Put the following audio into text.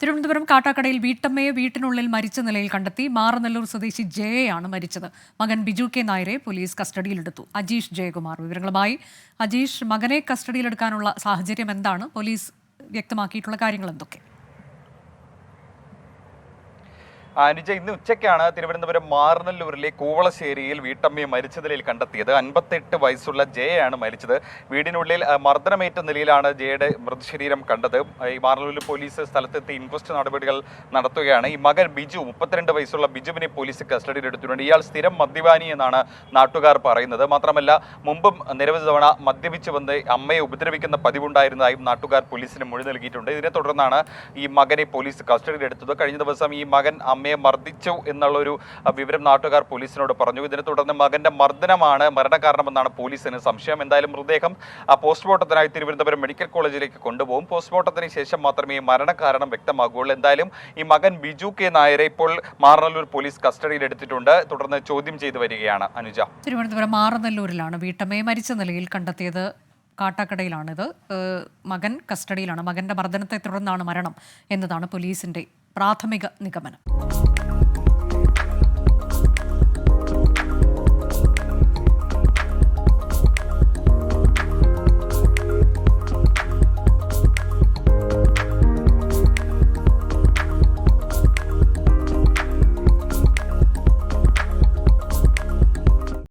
തിരുവനന്തപുരം കാട്ടാക്കടയിൽ വീട്ടമ്മയെ വീട്ടിനുള്ളിൽ മരിച്ച നിലയിൽ കണ്ടെത്തി. മാറനല്ലൂർ സ്വദേശി ജയയാണ് മരിച്ചത്. മകൻ ബിജു കെ നായരെ പോലീസ് കസ്റ്റഡിയിലെടുത്തു. അജീഷ് ജയകുമാർ വിവരങ്ങളുമായി. അജീഷ്, മകനെ കസ്റ്റഡിയിലെടുക്കാനുള്ള സാഹചര്യം എന്താണ്? പോലീസ് വ്യക്തമാക്കിയിട്ടുള്ള കാര്യങ്ങൾ എന്തൊക്കെ? അനുജ, ഇന്ന് ഉച്ചയ്ക്കാണ് തിരുവനന്തപുരം മാറനല്ലൂരിലെ കൂവളശ്ശേരിയിൽ വീട്ടമ്മയെ മരിച്ച നിലയിൽ കണ്ടെത്തിയത്. 58 വയസ്സുള്ള ജയയാണ് മരിച്ചത്. വീടിനുള്ളിൽ മർദ്ദനമേറ്റ നിലയിലാണ് ജയയുടെ മൃതശരീരം കണ്ടത്. ഈ മാറനല്ലൂർ പോലീസ് സ്ഥലത്തെത്തി ഇൻക്വസ്റ്റ് നടപടികൾ നടത്തുകയാണ്. ഈ മകൻ ബിജു, 32 വയസ്സുള്ള ബിജുവിനെ പോലീസ് കസ്റ്റഡിയിലെടുത്തിട്ടുണ്ട്. ഇയാൾ സ്ഥിരം മദ്യപാനി എന്നാണ് നാട്ടുകാർ പറയുന്നത്. മാത്രമല്ല, മുമ്പും നിരവധി തവണ മദ്യപിച്ച് വന്ന് അമ്മയെ ഉപദ്രവിക്കുന്ന പതിവുണ്ടായിരുന്നതായും നാട്ടുകാർ പോലീസിന് മൊഴി നൽകിയിട്ടുണ്ട്. ഇതിനെ തുടർന്നാണ് ഈ മകനെ പോലീസ് കസ്റ്റഡിയിലെടുത്തത്. കഴിഞ്ഞ ദിവസം ഈ മകൻ അമ്മയെ മർദ്ദിച്ചു എന്നുള്ളൊരു വിവരം നാട്ടുകാർ പോലീസിനോട് പറഞ്ഞു. ഇതിനെ തുടർന്ന് മകന്റെ മർദ്ദനമാണ് മരണകാരണമെന്നാണ് പോലീസിന് സംശയം. എന്തായാലും മൃതദേഹം പോസ്റ്റ്മോർട്ടത്തിനായി തിരുവനന്തപുരം മെഡിക്കൽ കോളേജിലേക്ക് കൊണ്ടുപോകും. പോസ്റ്റ്മോർട്ടത്തിന് ശേഷം മാത്രമേ മരണകാരണം വ്യക്തമാകുകയുള്ളൂ. എന്തായാലും ഈ മകൻ ബിജു കെ നായരെ ഇപ്പോൾ മാറനല്ലൂർ പോലീസ് കസ്റ്റഡിയിലെടുത്തിട്ടുണ്ട്. തുടർന്ന് ചോദ്യം ചെയ്തു വരികയാണ്. അനുജ, തിരുവനന്തപുരം മാറനല്ലൂരിലാണ് വീട്ടമ്മയെ മരിച്ച നിലയിൽ കണ്ടെത്തിയത്. കാട്ടാക്കടയിലാണിത്. മകൻ കസ്റ്റഡിയിലാണ്. മകന്റെ മർദ്ദനത്തെ തുടർന്നാണ് മരണം എന്നതാണ് പോലീസിന്റെ പ്രാഥമിക നിഗമനം.